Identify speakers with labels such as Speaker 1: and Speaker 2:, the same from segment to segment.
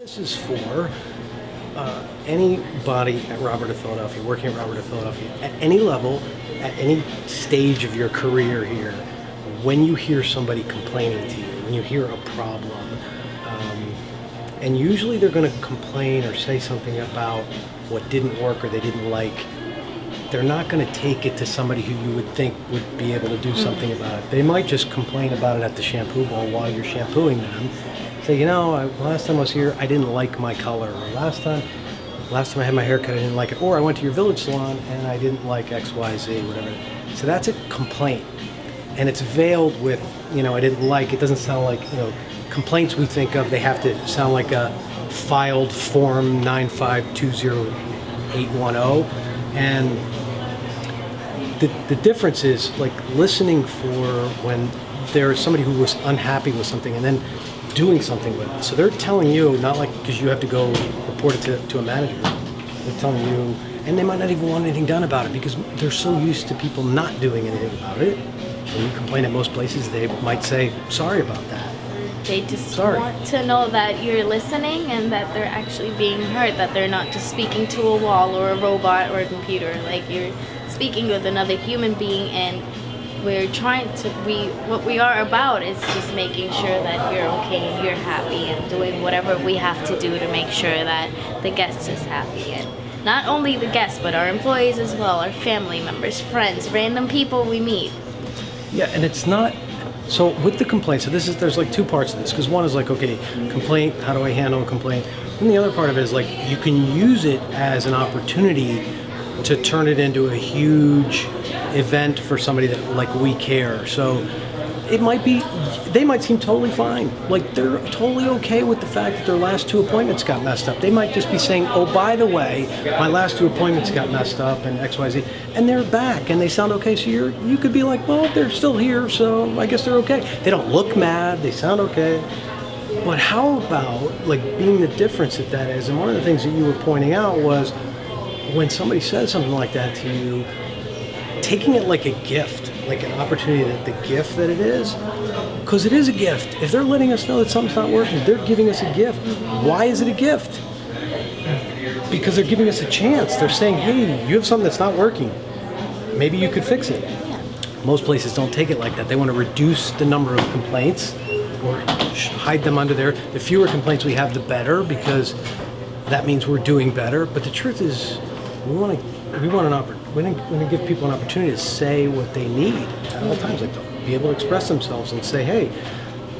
Speaker 1: This is for anybody at Robert of Philadelphia, working at Robert of Philadelphia, at any level, at any stage of your career here. When you hear somebody complaining to you, when you hear a problem, and usually they're going to complain or say something about what didn't work or they didn't like, they're not going to take it to somebody who you would think would be able to do something about it. They might just complain about it at the shampoo bowl while you're shampooing them. Say, last time I was here, I didn't like my color. Or last time I had my hair cut, I didn't like it. Or I went to your village salon and I didn't like X, Y, Z, whatever. So that's a complaint. And it's veiled with, I didn't like, it doesn't sound like, complaints we think of, they have to sound like a filed form 9520810. And the difference is like listening for when there's somebody who was unhappy with something and then doing something with it. So they're telling you, not like because you have to go report it to a manager. They're telling you, and they might not even want anything done about it because they're so used to people not doing anything about it. When you complain at most places, they might say, sorry about that.
Speaker 2: They just want to know that you're listening and that they're actually being heard, that they're not just speaking to a wall or a robot or a computer. Like you're speaking with another human being, and what we are about is just making sure that you're okay and you're happy and doing whatever we have to do to make sure that the guest is happy. And not only the guests, but our employees as well, our family members, friends, random people we meet.
Speaker 1: Yeah, and it's not. So with the complaint, there's like two parts of this, because one is like, okay, complaint, how do I handle a complaint? And the other part of it is like, you can use it as an opportunity to turn it into a huge event for somebody that like we care. So they might seem totally fine. Like they're totally okay with the fact that their last two appointments got messed up. They might just be saying, oh, by the way, my last two appointments got messed up and X, Y, Z, and they're back and they sound okay. So you could be like, well, they're still here, so I guess they're okay. They don't look mad, they sound okay. But how about like being the difference that is? And one of the things that you were pointing out was when somebody says something like that to you, taking it like a gift, like an opportunity, the gift that it is, because it is a gift. If they're letting us know that something's not working, they're giving us a gift. Why is it a gift? Because they're giving us a chance. They're saying, hey, you have something that's not working. Maybe you could fix it. Most places don't take it like that. They want to reduce the number of complaints or hide them under there. The fewer complaints we have, the better, because that means we're doing better. But the truth is, we want to give people an opportunity to say what they need at all times, like to be able to express themselves and say, hey,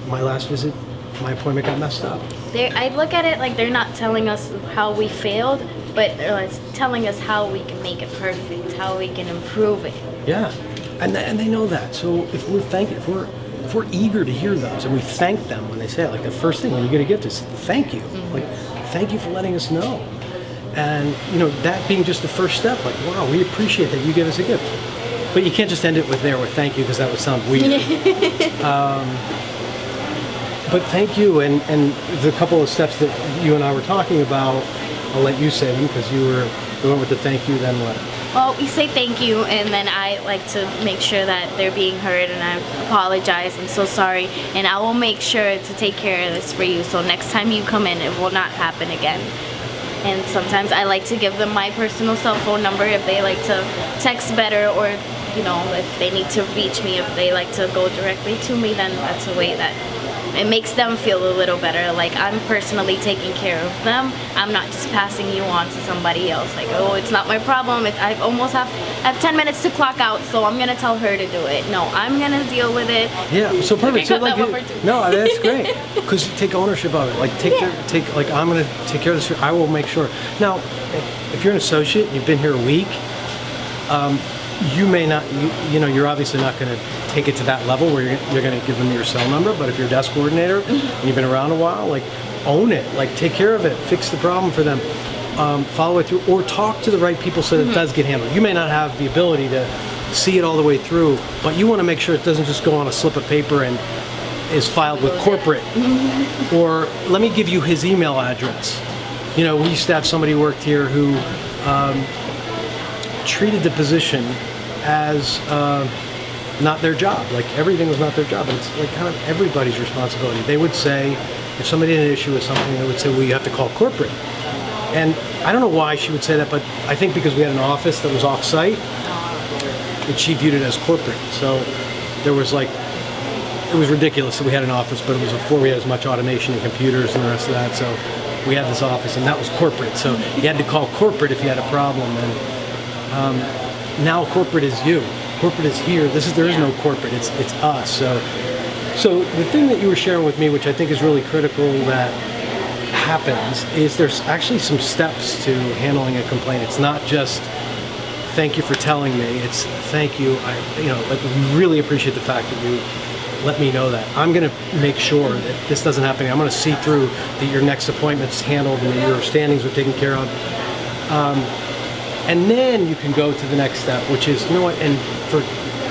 Speaker 1: my last visit, my appointment got messed up.
Speaker 2: I look at it like they're not telling us how we failed, but they're telling us how we can make it perfect, how we can improve it.
Speaker 1: Yeah, and they know that. So if we're eager to hear those and we thank them when they say it, like the first thing when you get a gift is thank you. Mm-hmm. Like, thank you for letting us know. And, that being just the first step, like, wow, we appreciate that you give us a gift. But you can't just end it with thank you, because that would sound weird. But thank you, and the couple of steps that you and I were talking about, I'll let you say them, because we went with the thank you, then what?
Speaker 2: Well, we say thank you, and then I like to make sure that they're being heard, and I apologize, I'm so sorry, and I will make sure to take care of this for you, so next time you come in, it will not happen again. And sometimes I like to give them my personal cell phone number if they like to text better, or if they need to reach me, if they like to go directly to me, then that's a way that it makes them feel a little better. Like I'm personally taking care of them. I'm not just passing you on to somebody else. Like, oh, it's not my problem. I have 10 minutes to clock out, so I'm gonna tell her to do it. No, I'm gonna deal with it.
Speaker 1: Yeah, so perfect. So no, that's great. Because take ownership of it. Like I'm gonna take care of this. I will make sure. Now, if you're an associate, you've been here a week. You may not, you're obviously not going to take it to that level where you're going to give them your cell number, but if you're a desk coordinator and you've been around a while, like own it, like take care of it, fix the problem for them, follow it through, or talk to the right people so that it does get handled. You may not have the ability to see it all the way through, but you want to make sure it doesn't just go on a slip of paper and is filed with corporate. Or let me give you his email address. We used to have somebody who worked here who treated the position as not their job. Like everything was not their job, and it's like kind of everybody's responsibility. They would say, if somebody had an issue with something, they would say, well, you have to call corporate. And I don't know why she would say that, but I think because we had an office that was off-site, and she viewed it as corporate. So there was like, it was ridiculous that we had an office, but it was before we had as much automation and computers and the rest of that. So we had this office, and that was corporate. So you had to call corporate if you had a problem. And now corporate is you. Corporate is here. There is no corporate. It's us. So the thing that you were sharing with me, which I think is really critical that happens, is there's actually some steps to handling a complaint. It's not just thank you for telling me. It's thank you. I really appreciate the fact that you let me know that. I'm going to make sure that this doesn't happen. I'm going to see through that your next appointment's handled and that your standings are taken care of. And then you can go to the next step, which is, you know what, and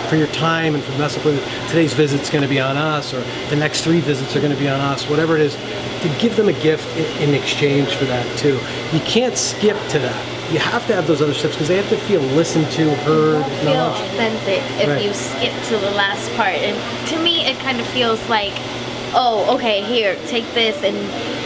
Speaker 1: for your time and for the mess up with it, today's visit's going to be on us, or the next 3 visits are going to be on us, whatever it is, to give them a gift in exchange for that too. You can't skip to that. You have to have those other steps because they have to feel listened to, heard,
Speaker 2: acknowledged. Feel authentic if you skip to the last part. And to me, it kind of feels like, oh, okay, here, take this and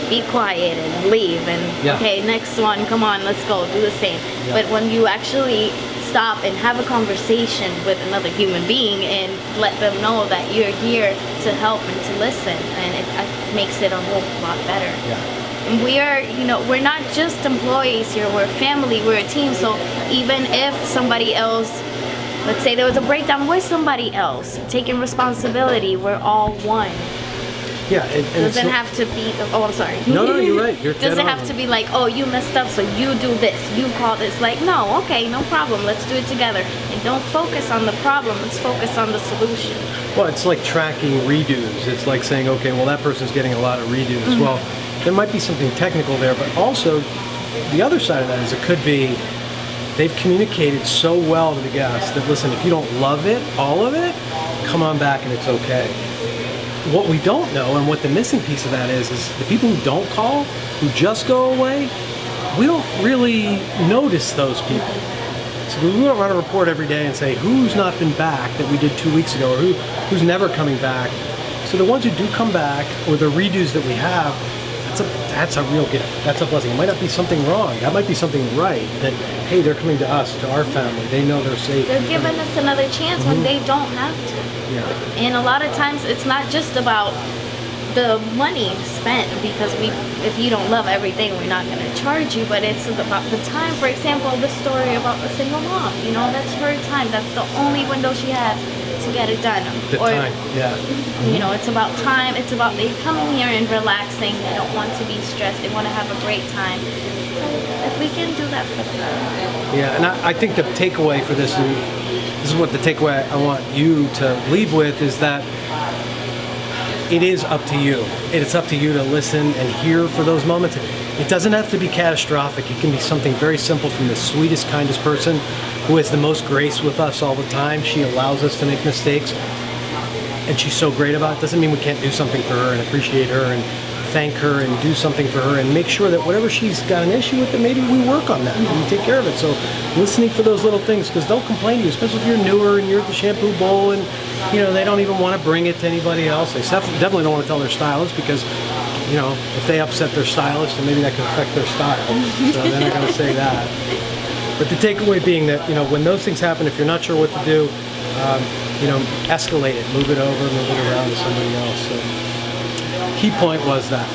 Speaker 2: be quiet and leave. And okay, next one, come on, let's go, do the same. But when you actually stop and have a conversation with another human being and let them know that you're here to help and to listen, and it makes it a whole lot better. We are, we're not just employees here, we're family, we're a team. So even if somebody else, let's say there was a breakdown with somebody else, taking responsibility, we're all one.
Speaker 1: Yeah, and
Speaker 2: doesn't have to be, oh, I'm sorry.
Speaker 1: No, you're right. You're
Speaker 2: doesn't have to be like, oh, you messed up, so you do this, you call this. Like, no, okay, no problem, let's do it together. And don't focus on the problem, let's focus on the solution.
Speaker 1: Well, it's like tracking redos. It's like saying, okay, well, that person's getting a lot of redos. Well, there might be something technical there, but also the other side of that is it could be they've communicated so well to the guests that, listen, if you don't love it, all of it, come on back and it's okay. What we don't know, and what the missing piece of that is the people who don't call, who just go away, we don't really notice those people. So we don't run a report every day and say who's not been back that we did 2 weeks ago, or who's never coming back. So the ones who do come back, or the redos that we have, that's a real gift. That's a blessing. It might not be something wrong. That might be something right. That, hey, they're coming to us, to our family. They know they're safe.
Speaker 2: They're giving us another chance when they don't have to. And a lot of times it's not just about the money spent, because if you don't love everything, we're not going to charge you, but it's about the time. For example, the story about the single mom, that's her time. That's the only window she has to get it done.
Speaker 1: Time,
Speaker 2: it's about time. It's about they coming here and relaxing. They don't want to be stressed. They want to have a great time. So if we can do that for them.
Speaker 1: Yeah, and I think the takeaway for this, and this is what the takeaway I want you to leave with, is that it is up to you. It's up to you to listen and hear for those moments. It doesn't have to be catastrophic. It can be something very simple from the sweetest, kindest person who has the most grace with us all the time. She allows us to make mistakes, and she's so great about it. Doesn't mean we can't do something for her and appreciate her and thank her and do something for her and make sure that whatever she's got an issue with, that maybe we work on that and we take care of it. So listening for those little things, because they'll complain to you, especially if you're newer and you're at the shampoo bowl and they don't even want to bring it to anybody else. They definitely don't want to tell their stylist, because if they upset their stylist, then maybe that could affect their style. So they're not going to say that. But the takeaway being that when those things happen, if you're not sure what to do, escalate it, move it over, move it around to somebody else. So key point was that.